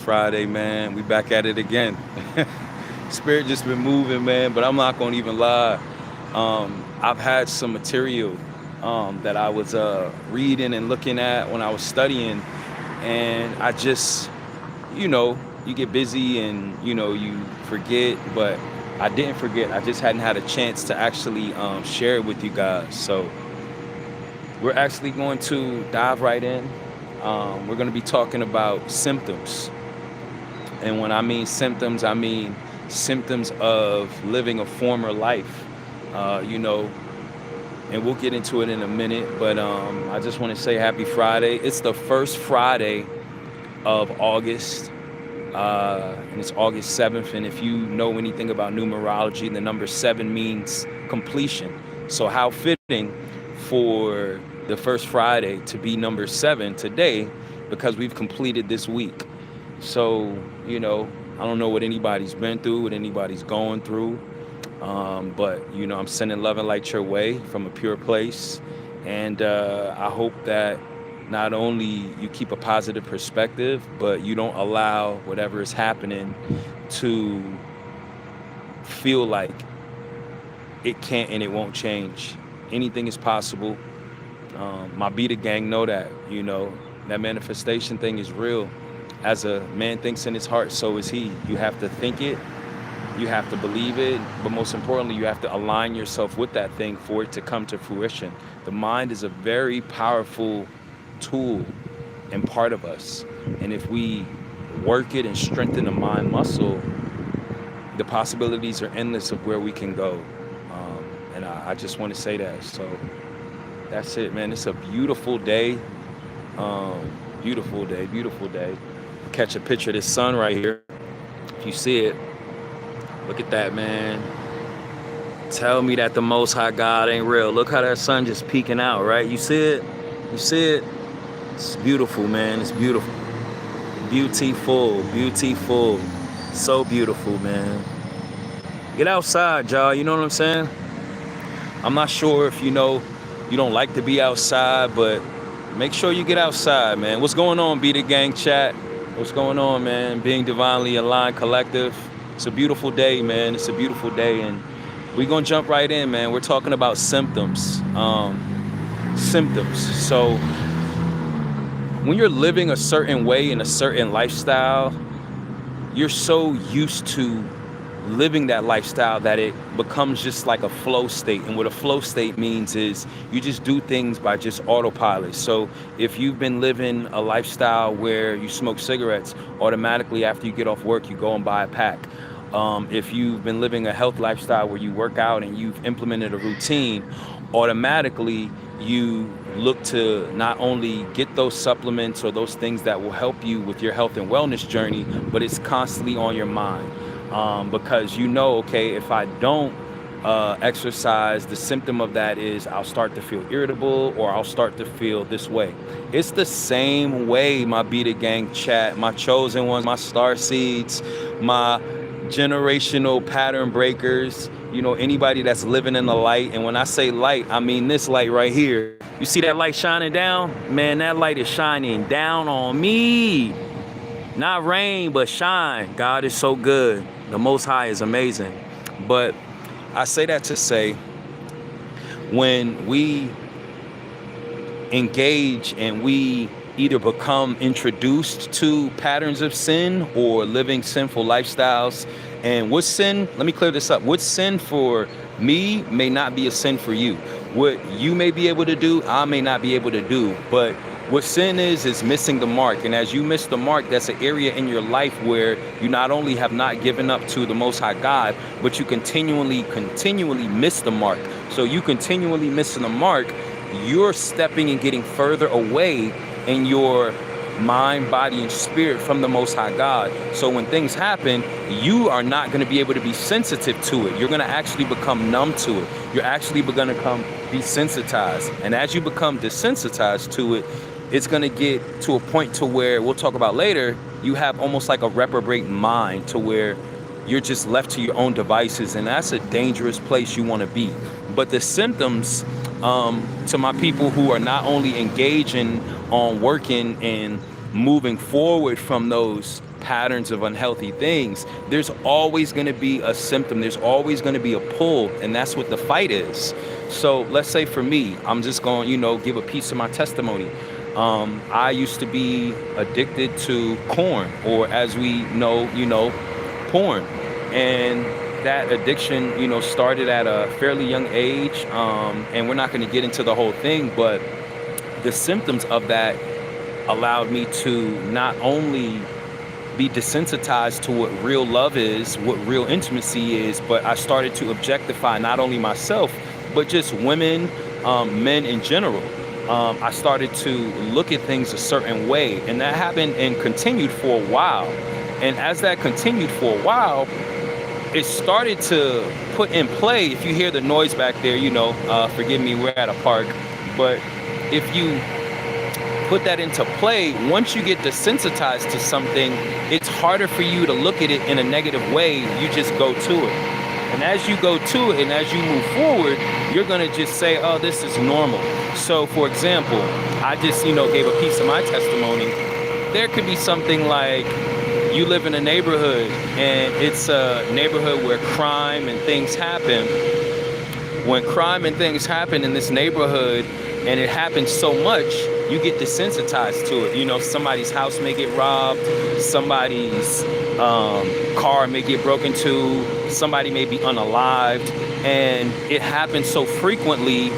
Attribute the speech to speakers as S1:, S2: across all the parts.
S1: Friday, man. We back at it again. Spirit just been moving, man, but I'm not gonna even lie. I've had some material that I was reading and looking at when I was studying, and I just, you get busy and you forget, but I didn't forget. I just hadn't had a chance to actually share it with you guys. So we're actually going to dive right in. We're going to be talking about symptoms. And when I mean symptoms, I mean symptoms of living a former life, you know, and we'll get into it in a minute. But I just want to say happy Friday. It's the first Friday of August, and it's August 7th. And if you know anything about numerology, the number 7 means completion. So how fitting for the first Friday to be number 7 today, because we've completed this week. So, I don't know what anybody's been through, what anybody's going through. But, I'm sending love and light your way from a pure place. And I hope that not only you keep a positive perspective, but you don't allow whatever is happening to feel like it can't and it won't change. Anything is possible. My Beta gang know that, that manifestation thing is real. As a man thinks in his heart, so is he. You have to think it, you have to believe it, but most importantly, you have to align yourself with that thing for it to come to fruition. The mind is a very powerful tool and part of us. And if we work it and strengthen the mind muscle, the possibilities are endless of where we can go. And I just want to say that. So that's it, man. It's a beautiful day. Beautiful day, beautiful day. Catch a picture of this sun right here. If you see it, look at that, man. Tell me that the Most High God ain't real. Look how that sun just peeking out, right? You see it? You see it? It's beautiful, man. It's beautiful. Beautiful, beautiful. So beautiful, man. Get outside, y'all. You know what I'm saying? I'm not sure if you don't like to be outside, but make sure you get outside, man. What's going on, Be the Gang chat? What's going on, man? Being Divinely Aligned Collective. It's a beautiful day, man. It's a beautiful day, and we're going to jump right in, man. We're talking about symptoms. Symptoms. So when you're living a certain way in a certain lifestyle, you're so used to living that lifestyle that it becomes just like a flow state. And what a flow state means is you just do things by just autopilot. So if you've been living a lifestyle where you smoke cigarettes, automatically after you get off work, you go and buy a pack. If you've been living a health lifestyle where you work out and you've implemented a routine, automatically you look to not only get those supplements or those things that will help you with your health and wellness journey, but it's constantly on your mind. Because okay, if I don't exercise, the symptom of that is I'll start to feel irritable or I'll start to feel this way. It's the same way, my Beta Gang chat, my chosen ones, my star seeds, my generational pattern breakers, anybody that's living in the light. And when I say light, I mean this light right here. You see that light shining down? Man, that light is shining down on me. Not rain, but shine. God is so good. The Most High is amazing. But I say that to say, when we engage and we either become introduced to patterns of sin or living sinful lifestyles, and what's sin, let me clear this up. What's sin for me may not be a sin for you. What you may be able to do, I may not be able to do. But what sin is missing the mark. And as you miss the mark, that's an area in your life where you not only have not given up to the Most High God, but you continually miss the mark. So you continually missing the mark, you're stepping and getting further away in your mind, body, and spirit from the Most High God. So when things happen, you are not going to be able to be sensitive to it. You're going to actually become numb to it. You're actually going to become desensitized. And as you become desensitized to it, it's going to get to a point to where, we'll talk about later, you have almost like a reprobate mind to where you're just left to your own devices. And that's a dangerous place you want to be. But the symptoms, to my people who are not only engaging on working and moving forward from those patterns of unhealthy things, there's always going to be a symptom. There's always going to be a pull, and that's what the fight is. So let's say for me, I'm just going, give a piece of my testimony. I used to be addicted to corn, or as we know, porn. And that addiction, started at a fairly young age. And we're not going to get into the whole thing, but the symptoms of that allowed me to not only be desensitized to what real love is, what real intimacy is, but I started to objectify not only myself, but just women, men in general. I started to look at things a certain way, and that happened and continued for a while. And as that continued for a while, it started to put in play. If you hear the noise back there, forgive me, we're at a park. But if you put that into play, once you get desensitized to something, it's harder for you to look at it in a negative way. You just go to it. And as you go to it and as you move forward, you're going to just say, oh, this is normal. So, for example, I just, gave a piece of my testimony. There could be something like you live in a neighborhood and it's a neighborhood where crime and things happen. When crime and things happen in this neighborhood and it happens so much, you get desensitized to it. Somebody's house may get robbed, somebody's car may get broken into, somebody may be unalived, and it happens so frequently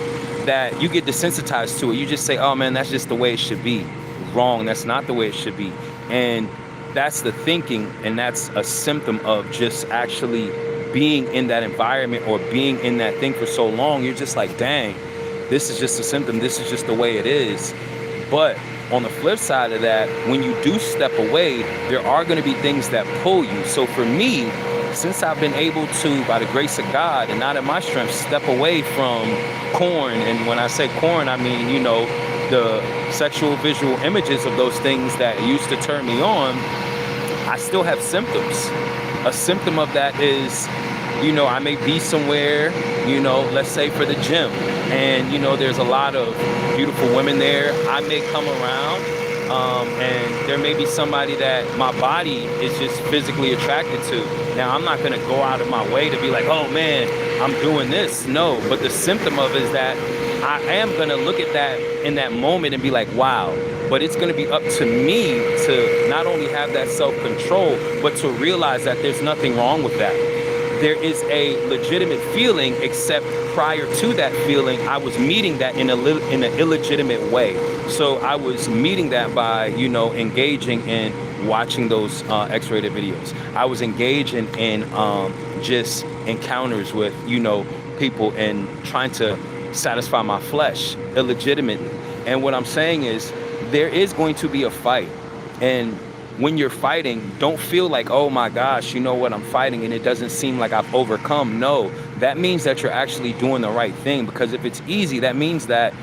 S1: that you get desensitized to it. You just say, oh man, that's just the way it should be. Wrong, that's not the way it should be. And that's the thinking, and that's a symptom of just actually being in that environment or being in that thing for so long. You're just like, dang, this is just a symptom, this is just the way it is. But on the flip side of that, when you do step away, there are going to be things that pull you. So for me, since I've been able to, by the grace of God and not in my strength, step away from corn, and when I say corn, I mean, the sexual visual images of those things that used to turn me on, I still have symptoms. A symptom of that is, I may be somewhere, let's say for the gym, and, there's a lot of beautiful women there. I may come around, and there may be somebody that my body is just physically attracted to. Now, I'm not going to go out of my way to be like, oh man, I'm doing this. No, but the symptom of it is that I am going to look at that in that moment and be like, wow. But it's going to be up to me to not only have that self-control, but to realize that there's nothing wrong with that. There is a legitimate feeling, except prior to that feeling, I was meeting that in an illegitimate way. So I was meeting that by, engaging in watching those X-rated videos. I was engaging in just encounters with, people and trying to satisfy my flesh illegitimately. And what I'm saying is, there is going to be a fight. And when you're fighting, don't feel like, oh my gosh, I'm fighting and it doesn't seem like I've overcome. No, that means that you're actually doing the right thing, because if it's easy, that means that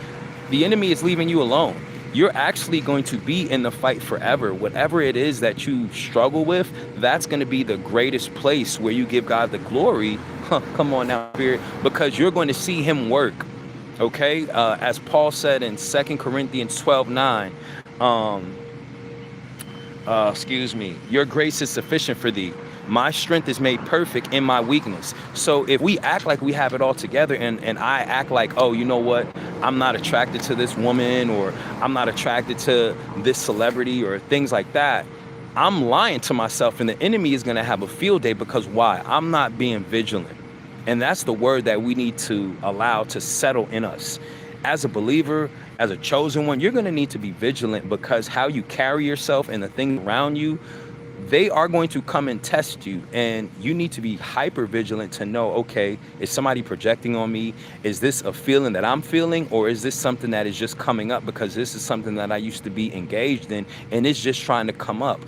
S1: the enemy is leaving you alone. You're actually going to be in the fight forever. Whatever it is that you struggle with, that's going to be the greatest place where you give God the glory. Come on now, Spirit, because you're going to see him work. Okay, as Paul said in 2 Corinthians 12:9, your grace is sufficient for thee. My strength is made perfect in my weakness. So if we act like we have it all together, and I act like, oh, you know what, I'm not attracted to this woman, or I'm not attracted to this celebrity, or things like that, I'm lying to myself, and the enemy is going to have a field day. Because why? I'm not being vigilant. And that's the word that we need to allow to settle in us. As a believer, as a chosen one, you're going to need to be vigilant, because how you carry yourself and the things around you, they are going to come and test you. And you need to be hyper vigilant to know, okay, is somebody projecting on me? Is this a feeling that I'm feeling? Or is this something that is just coming up because this is something that I used to be engaged in and it's just trying to come up?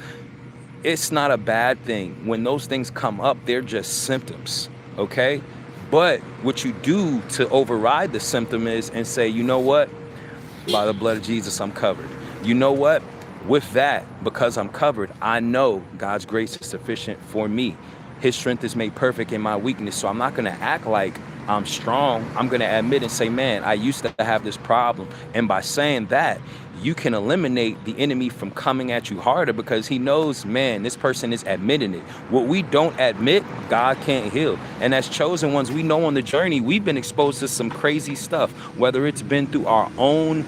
S1: It's not a bad thing. When those things come up, they're just symptoms. Okay, but what you do to override the symptom is and say, you know what, by the blood of Jesus, I'm covered. You know what, with that, because I'm covered, I know God's grace is sufficient for me. His strength is made perfect in my weakness. So I'm not going to act like I'm strong. I'm going to admit and say, man, I used to have this problem. And by saying that, you can eliminate the enemy from coming at you harder, because he knows, man, this person is admitting it. What we don't admit, God can't heal. And as chosen ones, we know on the journey, we've been exposed to some crazy stuff, whether it's been through our own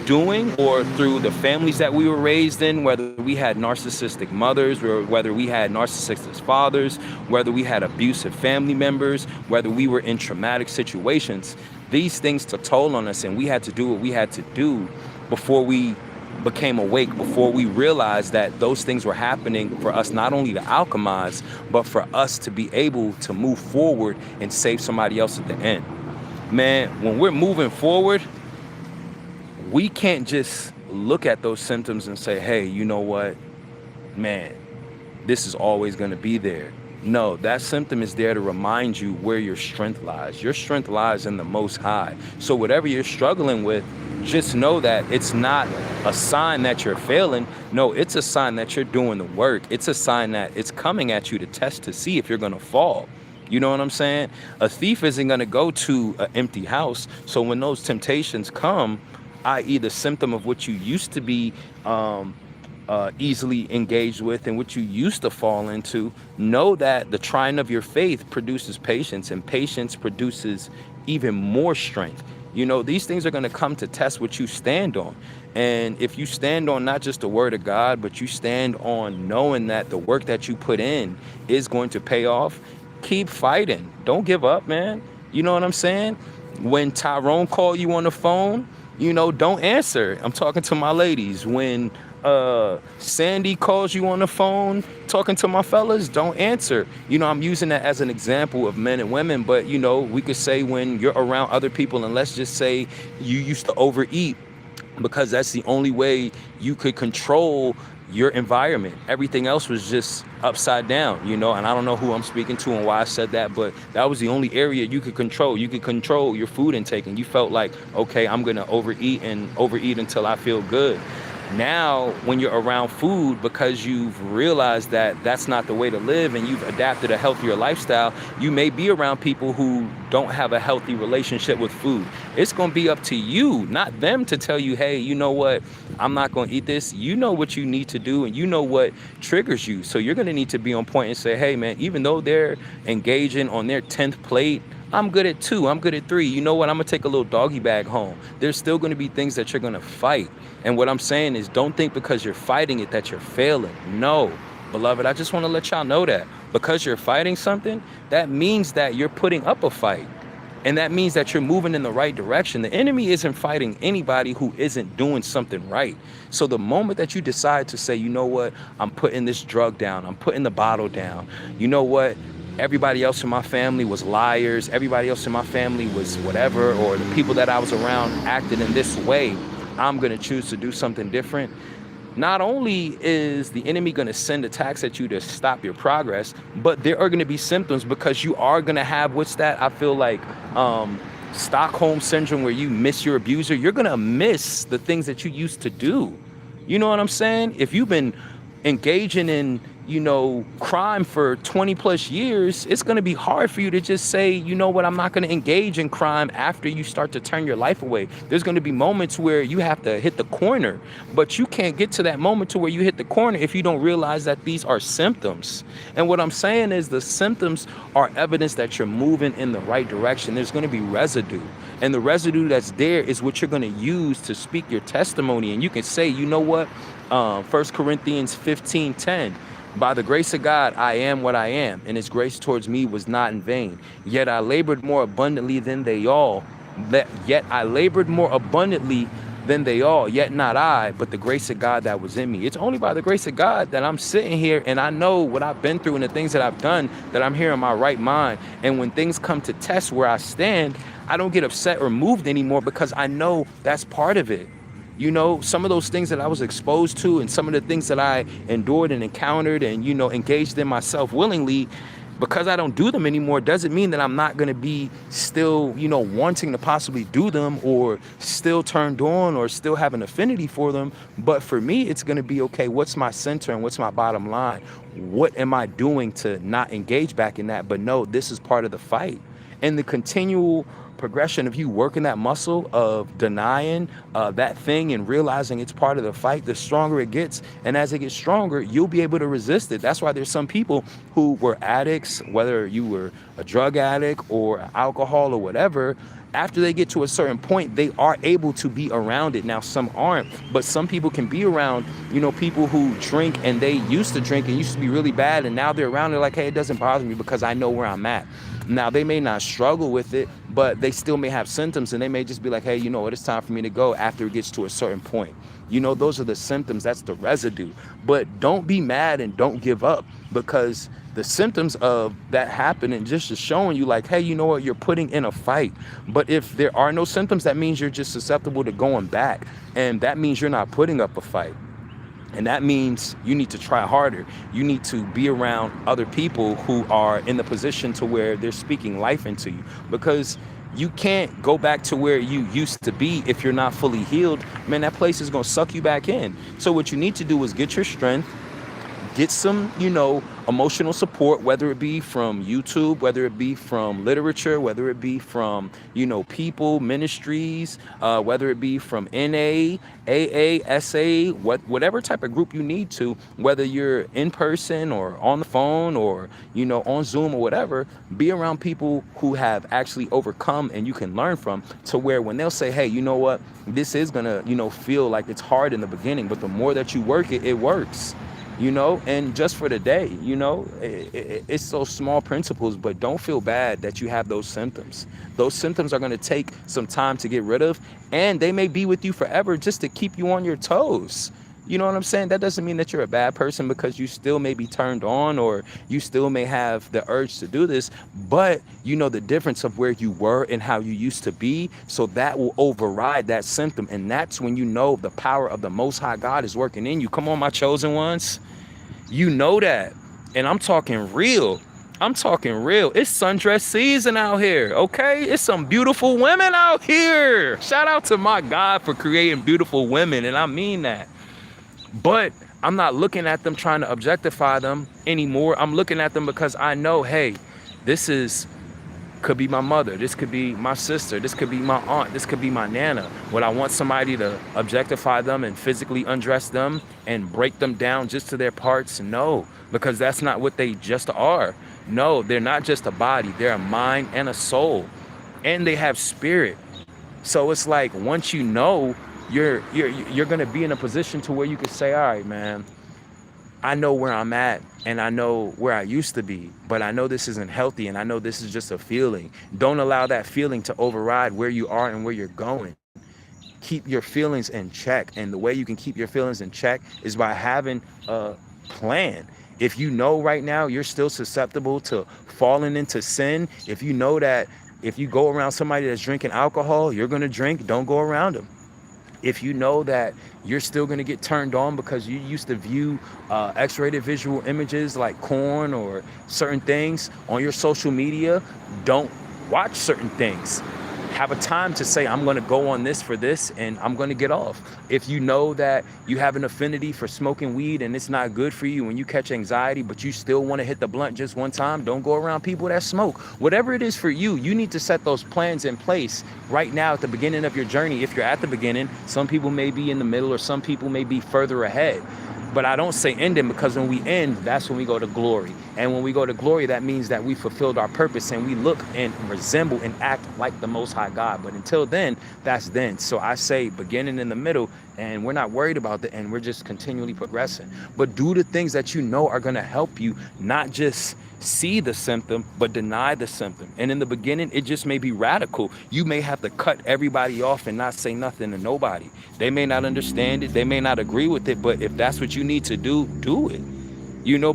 S1: doing or through the families that we were raised in, whether we had narcissistic mothers or whether we had narcissistic fathers, whether we had abusive family members, whether we were in traumatic situations. These things took toll on us, and we had to do what we had to do before we became awake, before we realized that those things were happening for us not only to alchemize, but for us to be able to move forward and save somebody else at the end. Man, when we're moving forward, we can't just look at those symptoms and say, hey, you know what, man, this is always going to be there. No, that symptom is there to remind you where your strength lies. Your strength lies in the Most High. So whatever you're struggling with, just know that it's not a sign that you're failing. No, it's a sign that you're doing the work. It's a sign that it's coming at you to test to see if you're going to fall. You know what I'm saying? A thief isn't going to go to an empty house. So when those temptations come, i.e. the symptom of what you used to be easily engaged with and what you used to fall into, know that the trying of your faith produces patience, and patience produces even more strength. You know, these things are going to come to test what you stand on. And if you stand on not just the word of God, but you stand on knowing that the work that you put in is going to pay off, keep fighting. Don't give up, man. You know what I'm saying? When Tyrone called you on the phone, you know, don't answer. I'm talking to my ladies. When Sandy calls you on the phone talking to my fellas, don't answer. You know, I'm using that as an example of men and women, but you know, we could say when you're around other people, and let's just say you used to overeat, because that's the only way you could control your environment. Everything else was just upside down, you know, and I don't know who I'm speaking to and why I said that, but that was the only area you could control. You could control your food intake, and you felt like, okay, I'm going to overeat until I feel good. Now, when you're around food, because you've realized that that's not the way to live and you've adapted a healthier lifestyle, you may be around people who don't have a healthy relationship with food. It's going to be up to you, not them, to tell you, hey, you know what, I'm not going to eat this. You know what you need to do, and you know what triggers you. So you're going to need to be on point and say, hey, man, even though they're engaging on their 10th plate, I'm good at 2, I'm good at 3. You know what? I'm going to take a little doggy bag home. There's still going to be things that you're going to fight. And what I'm saying is, don't think because you're fighting it that you're failing. No, beloved, I just want to let y'all know that because you're fighting something, that means that you're putting up a fight. And that means that you're moving in the right direction. The enemy isn't fighting anybody who isn't doing something right. So the moment that you decide to say, you know what, I'm putting this drug down, I'm putting the bottle down, you know what, everybody else in my family was liars, everybody else in my family was whatever, or the people that I was around acted in this way, I'm going to choose to do something different. Not only is the enemy going to send attacks at you to stop your progress, but there are going to be symptoms, because you are going to have, what's that? I feel like Stockholm syndrome, where you miss your abuser. You're going to miss the things that you used to do. You know what I'm saying? If you've been engaging in, you know, crime for 20 plus years, it's going to be hard for you to just say, you know what, I'm not going to engage in crime after you start to turn your life away. There's going to be moments where you have to hit the corner, but you can't get to that moment to where you hit the corner if you don't realize that these are symptoms. And what I'm saying is the symptoms are evidence that you're moving in the right direction. There's going to be residue, and the residue that's there is what you're going to use to speak your testimony. And you can say, you know what, 1 Corinthians 15:10, by the grace of God, I am what I am, and his grace towards me was not in vain. Yet I labored more abundantly than they all. Yet not I, but the grace of God that was in me. It's only by the grace of God that I'm sitting here, and I know what I've been through and the things that I've done, that I'm here in my right mind. And when things come to test where I stand, I don't get upset or moved anymore, because I know that's part of it. You know, some of those things that I was exposed to and some of the things that I endured and encountered and, you know, engaged in myself willingly, because I don't do them anymore, doesn't mean that I'm not going to be still, you know, wanting to possibly do them, or still turned on, or still have an affinity for them. But for me, it's going to be, okay, what's my center and what's my bottom line? What am I doing to not engage back in that? But no, this is part of the fight. And the continual progression of you working that muscle of denying that thing and realizing it's part of the fight, the stronger it gets. And as it gets stronger, you'll be able to resist it. That's why there's some people who were addicts, whether you were a drug addict or alcohol or whatever. After they get to a certain point, they are able to be around it. Now, some aren't, but some people can be around, people who drink and they used to drink and used to be really bad. And now they're around it like, hey, it doesn't bother me because I know where I'm at. Now, they may not struggle with it, but they still may have symptoms and they may just be like, hey, you know what, it's time for me to go after it gets to a certain point. Those are the symptoms. That's the residue. But don't be mad and don't give up, because the symptoms of that happening just is showing you like, hey, you know what, you're putting in a fight. But if there are no symptoms, that means you're just susceptible to going back. And that means you're not putting up a fight. And that means you need to try harder. You need to be around other people who are in the position to where they're speaking life into you, because you can't go back to where you used to be if you're not fully healed. Man, that place is going to suck you back in. So what you need to do is get your strength, get some, emotional support, whether it be from YouTube, whether it be from literature, whether it be from, people, ministries, whether it be from NA, AA, SA, whatever type of group you need to, whether you're in person or on the phone or, on Zoom or whatever, be around people who have actually overcome and you can learn from, to where when they'll say, hey, you know what, this is going to, feel like it's hard in the beginning, but the more that you work it, it works. And just for the day, it's those small principles, but don't feel bad that you have those symptoms. Those symptoms are going to take some time to get rid of, and they may be with you forever just to keep you on your toes. You know what I'm saying? That doesn't mean that you're a bad person, because you still may be turned on or you still may have the urge to do this, but the difference of where you were and how you used to be. So that will override that symptom. And that's when the power of the Most High God is working in you. Come on, my chosen ones. That. And I'm talking real. It's sundress season out here, okay? It's some beautiful women out here. Shout out to my God for creating beautiful women, and I mean that. But I'm not looking at them trying to objectify them anymore. I'm looking at them because I know, hey, could be my mother, this could be my sister, this could be my aunt, this could be my nana. Would I want somebody to objectify them and physically undress them and break them down just to their parts? No, because that's not what they just are. No, they're not just a body, they're a mind and a soul, and they have spirit. So it's like, once you're going to be in a position to where you can say, all right, man, I know where I'm at and I know where I used to be, but I know this isn't healthy and I know this is just a feeling. Don't allow that feeling to override where you are and where you're going. Keep your feelings in check. And the way you can keep your feelings in check is by having a plan. If you know right now you're still susceptible to falling into sin, if you know that if you go around somebody that's drinking alcohol, you're going to drink, don't go around them. If you know that you're still going to get turned on because you used to view X-rated visual images like porn or certain things on your social media, don't watch certain things. Have a time to say, I'm going to go on this for this and I'm going to get off. If you know that you have an affinity for smoking weed and it's not good for you when you catch anxiety, but you still want to hit the blunt just one time, don't go around people that smoke. Whatever it is for you, you need to set those plans in place right now at the beginning of your journey. If you're at the beginning, some people may be in the middle or some people may be further ahead. But I don't say ending, because when we end, that's when we go to glory. And when we go to glory, that means that we fulfilled our purpose and we look and resemble and act like the Most High God. But until then, that's then. So I say beginning in the middle, and we're not worried about the end. We're just continually progressing. But do the things that you know are going to help you, not just see the symptom, but deny the symptom. And in the beginning, it just may be radical. You may have to cut everybody off and not say nothing to nobody. They may not understand it. They may not agree with it. But if that's what you need to do, do it.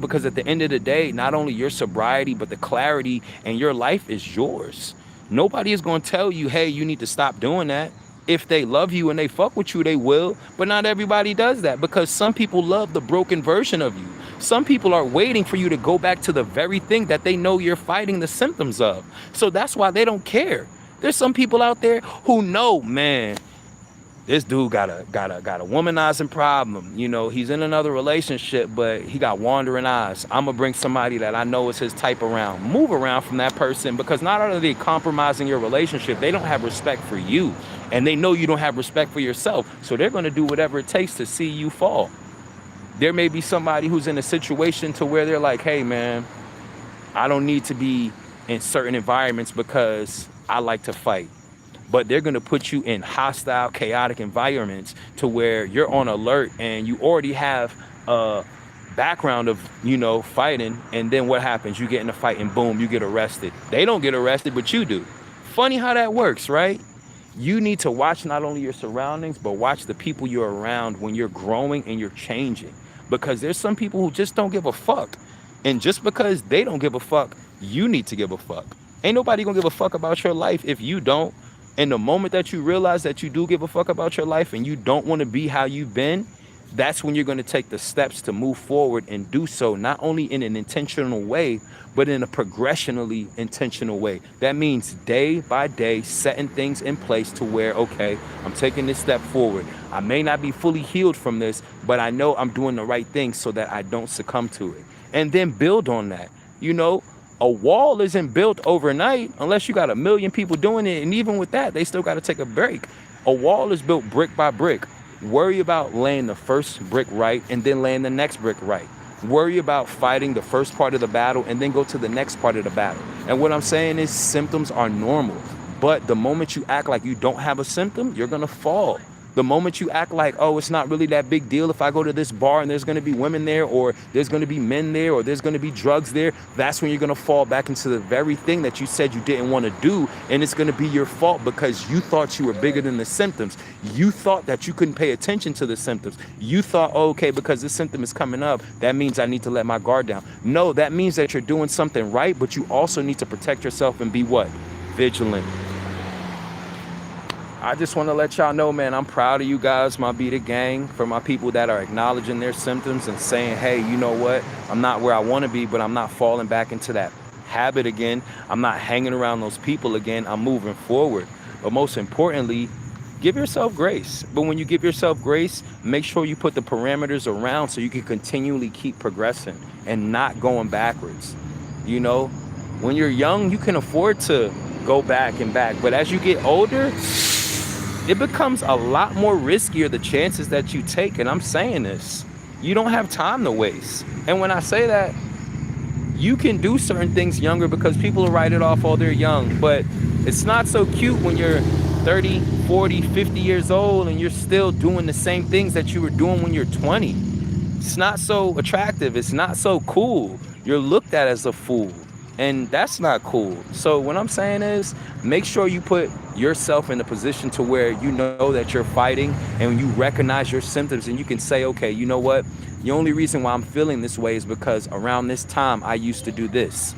S1: Because at the end of the day, not only your sobriety, but the clarity and your life is yours. Nobody is going to tell you, hey, you need to stop doing that. If they love you and they fuck with you, they will. But not everybody does that, because some people love the broken version of you. Some people are waiting for you to go back to the very thing that they know you're fighting the symptoms of. So that's why they don't care. There's some people out there who know, man, This dude got a womanizing problem. You know, he's in another relationship, but he got wandering eyes. I'm gonna bring somebody that I know is his type around. Move around from that person, because not only are they compromising your relationship, they don't have respect for you, and they know you don't have respect for yourself. So they're gonna do whatever it takes to see you fall. There may be somebody who's in a situation to where they're like, hey man, I don't need to be in certain environments because I like to fight. But they're going to put you in hostile, chaotic environments to where you're on alert and you already have a background of, you know, fighting. And then what happens? You get in a fight and boom, you get arrested. They don't get arrested, but you do. Funny how that works, right? You need to watch not only your surroundings, but watch the people you're around when you're growing and you're changing. Because there's some people who just don't give a fuck. And just because they don't give a fuck, you need to give a fuck. Ain't nobody gonna give a fuck about your life if you don't. And the moment that you realize that you do give a fuck about your life and you don't want to be how you've been, that's when you're going to take the steps to move forward and do so, not only in an intentional way, but in a progressionally intentional way. That means day by day, setting things in place to where, okay, I'm taking this step forward. I may not be fully healed from this, but I know I'm doing the right thing so that I don't succumb to it. And then build on that. You know, a wall isn't built overnight unless you got 1 million people doing it. And even with that, they still got to take a break. A wall is built brick by brick. Worry about laying the first brick right and then laying the next brick right. Worry about fighting the first part of the battle and then go to the next part of the battle. And what I'm saying is symptoms are normal. But the moment you act like you don't have a symptom, you're going to fall. The moment you act like, oh, it's not really that big deal if I go to this bar and there's going to be women there, or there's going to be men there, or there's going to be drugs there, that's when you're going to fall back into the very thing that you said you didn't want to do. And it's going to be your fault because you thought you were bigger than the symptoms. You thought that you couldn't pay attention to the symptoms. You thought, oh, okay, because this symptom is coming up, that means I need to let my guard down. No, that means that you're doing something right, but you also need to protect yourself and be what? Vigilant. I just want to let y'all know, man, I'm proud of you guys, my Be The Gang, for my people that are acknowledging their symptoms and saying, hey, you know what? I'm not where I want to be, but I'm not falling back into that habit again. I'm not hanging around those people again. I'm moving forward. But most importantly, give yourself grace. But when you give yourself grace, make sure you put the parameters around so you can continually keep progressing and not going backwards. You know, when you're young, you can afford to go back and back. But as you get older, it becomes a lot more riskier, the chances that you take. And I'm saying this, you don't have time to waste. And when I say that, you can do certain things younger because people will write it off, oh, they're young. But it's not so cute when you're 30, 40, 50 years old and you're still doing the same things that you were doing when you're 20. It's not so attractive. It's not so cool. You're looked at as a fool. And that's not cool. So what I'm saying is, make sure you put yourself in a position to where you know that you're fighting and you recognize your symptoms and you can say, okay, you know what? The only reason why I'm feeling this way is because around this time I used to do this.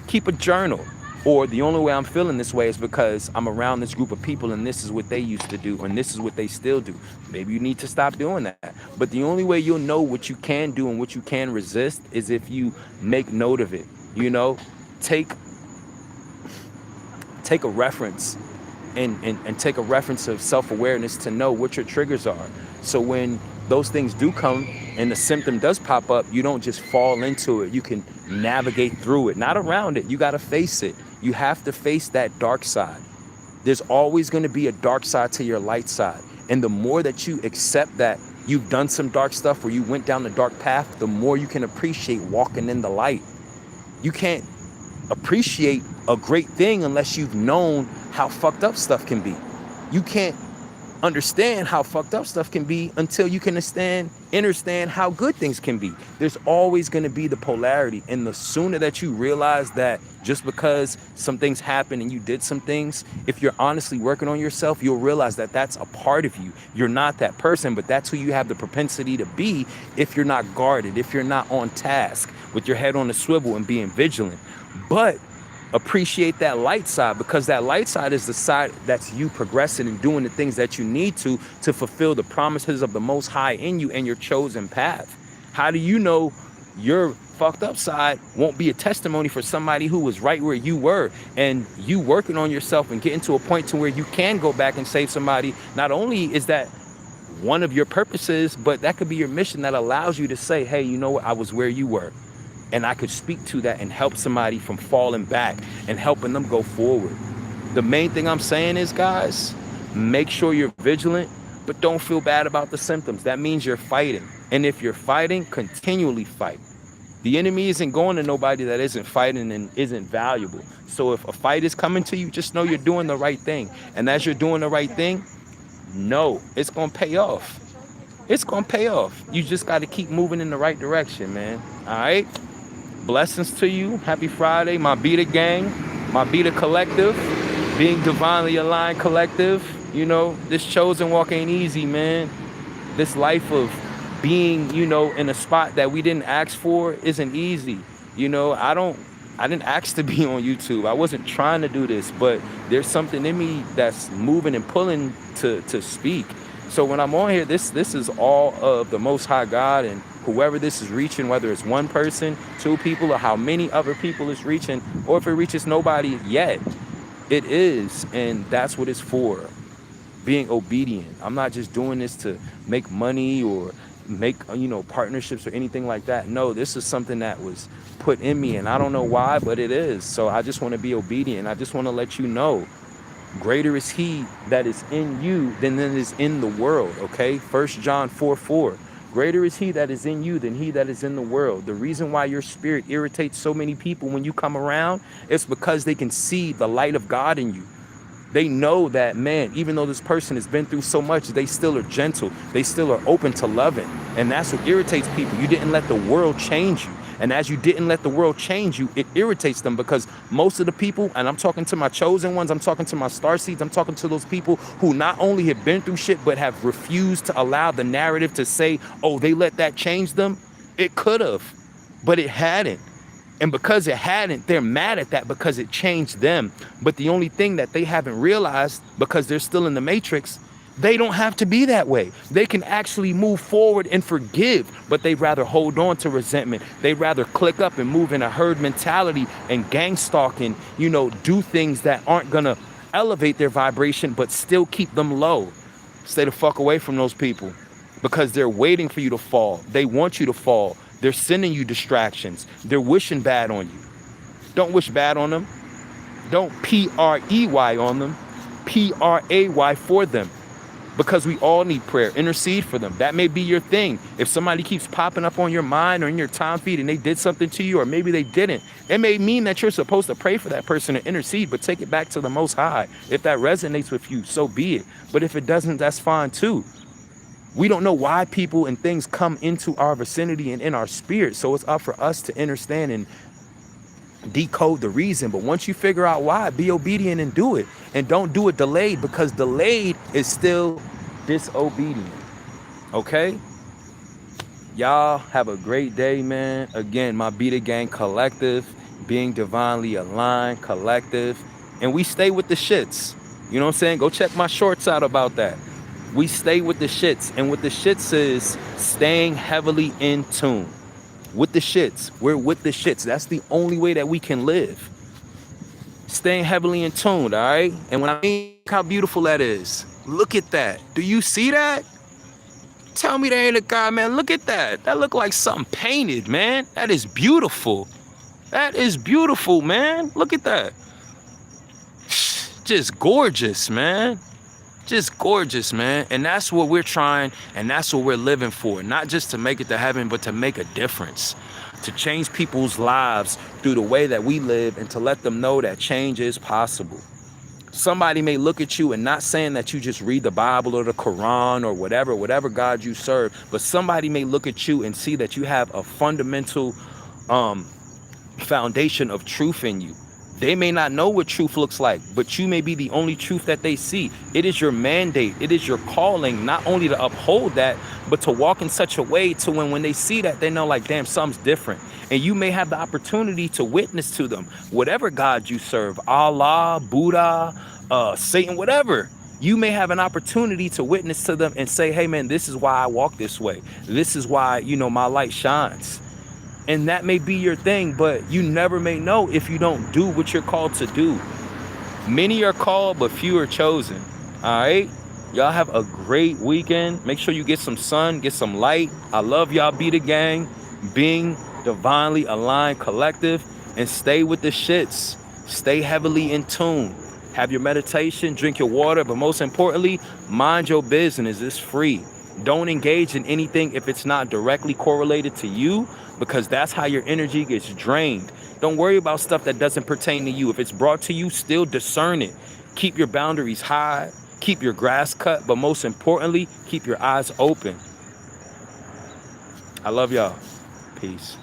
S1: Keep a journal. Or the only way I'm feeling this way is because I'm around this group of people and this is what they used to do and this is what they still do. Maybe you need to stop doing that. But the only way you'll know what you can do and what you can resist is if you make note of it. You know, take a reference and take a reference of self-awareness to know what your triggers are. So when those things do come and the symptom does pop up, you don't just fall into it. You can navigate through it, not around it. You got to face it. You have to face that dark side. There's always going to be a dark side to your light side. And the more that you accept that you've done some dark stuff or you went down the dark path, the more you can appreciate walking in the light. You can't appreciate a great thing unless you've known how fucked up stuff can be. You can't understand how fucked up stuff can be until you can understand how good things can be. There's always going to be the polarity. And the sooner that you realize that just because some things happen and you did some things, if you're honestly working on yourself, you'll realize that that's a part of you. You're not that person, but that's who you have the propensity to be if you're not guarded, if you're not on task with your head on the swivel and being vigilant. But appreciate that light side, because that light side is the side that's you progressing and doing the things that you need to fulfill the promises of the Most High in you and your chosen path. How do you know your fucked up side won't be a testimony for somebody who was right where you were, and you working on yourself and getting to a point to where you can go back and save somebody. Not only is that one of your purposes, but that could be your mission that allows you to say, hey, you know what, I was where you were, and I could speak to that and help somebody from falling back and helping them go forward. The main thing I'm saying is, guys, make sure you're vigilant, but don't feel bad about the symptoms. That means you're fighting. And if you're fighting, continually fight. The enemy isn't going to nobody that isn't fighting and isn't valuable. So if a fight is coming to you, just know you're doing the right thing. And as you're doing the right thing, know it's going to pay off. It's going to pay off. You just got to keep moving in the right direction, man. All right? Blessings to you. Happy Friday. My Beta gang, my Beta collective, being divinely aligned collective. You know, this chosen walk ain't easy, man. This life of being, you know, in a spot that we didn't ask for isn't easy. You know, I didn't ask to be on YouTube. I wasn't trying to do this, but there's something in me that's moving and pulling to speak. So when I'm on here, this is all of the Most High God, and whoever this is reaching, whether it's one person, two people, or how many other people it's reaching, or if it reaches nobody yet, it is, and that's what it's for. Being obedient. I'm not just doing this to make money or make, you know, partnerships or anything like that. No, this is something that was put in me, and I don't know why, but it is. So I just want to be obedient. I just want to let you know, greater is he that is in you than that is in the world. Okay, 1 John 4:4. Greater is he that is in you than he that is in the world. The reason why your spirit irritates so many people when you come around is because they can see the light of God in you. They know that, man, even though this person has been through so much, they still are gentle. They still are open to loving. And that's what irritates people. You didn't let the world change you. And as you didn't let the world change you, it irritates them, because most of the people, and I'm talking to my chosen ones, I'm talking to my starseeds, I'm talking to those people who not only have been through shit, but have refused to allow the narrative to say, oh, they let that change them. It could have, but it hadn't. And because it hadn't, they're mad at that because it changed them. But the only thing that they haven't realized, because they're still in the matrix, they don't have to be that way. They can actually move forward and forgive, but they'd rather hold on to resentment. They'd rather click up and move in a herd mentality and gang stalk and, you know, do things that aren't gonna elevate their vibration, but still keep them low. Stay the fuck away from those people, because they're waiting for you to fall. They want you to fall. They're sending you distractions. They're wishing bad on you. Don't wish bad on them. Don't P-R-E-Y on them. P-R-A-Y for them. Because we all need prayer. Intercede for them. That may be your thing. If somebody keeps popping up on your mind or in your time feed and they did something to you, or maybe they didn't, it may mean that you're supposed to pray for that person and intercede, but take it back to the Most High. If that resonates with you, so be it. But if it doesn't, that's fine too. We don't know why people and things come into our vicinity and in our spirit. So it's up for us to understand and decode the reason. But once you figure out why, be obedient and do it. And don't do it delayed, because delayed is still disobedient. Okay? Y'all have a great day, man. Again, my Beta Gang collective, being divinely aligned collective. And we stay with the shits. You know what I'm saying? Go check my shorts out about that. We stay with the shits, and what the shits is staying heavily in tune. With the shits, we're with the shits. That's the only way that we can live. Staying heavily in tune, all right? And when I mean how beautiful that is, look at that. Do you see that? Tell me there ain't a guy, man. Look at that. That look like something painted, man. That is beautiful. That is beautiful, man. Look at that. Just gorgeous, man. Just gorgeous, man. And that's what we're trying, and that's what we're living for. Not just to make it to heaven, but to make a difference. To change people's lives through the way that we live, and to let them know that change is possible. Somebody may look at you, and not saying that you just read the Bible or the Quran or whatever God you serve, but somebody may look at you and see that you have a fundamental foundation of truth in you. They may not know what truth looks like, but you may be the only truth that they see. It is your mandate. It is your calling, not only to uphold that, but to walk in such a way to when they see that, they know, like, damn, something's different. And you may have the opportunity to witness to them. Whatever God you serve, Allah, Buddha, Satan, whatever, you may have an opportunity to witness to them and say, hey, man, this is why I walk this way. This is why, you know, my light shines. And that may be your thing, but you never may know if you don't do what you're called to do. Many are called, but few are chosen. All right? Y'all have a great weekend. Make sure you get some sun, get some light. I love y'all. Be the gang, being divinely aligned collective, and stay with the shits. Stay heavily in tune. Have your meditation, drink your water, but most importantly, mind your business. It's free. Don't engage in anything if it's not directly correlated to you, because that's how your energy gets drained. Don't worry about stuff that doesn't pertain to you. If it's brought to you, still discern it. Keep your boundaries high. Keep your grass cut, but most importantly, keep your eyes open. I love y'all. Peace.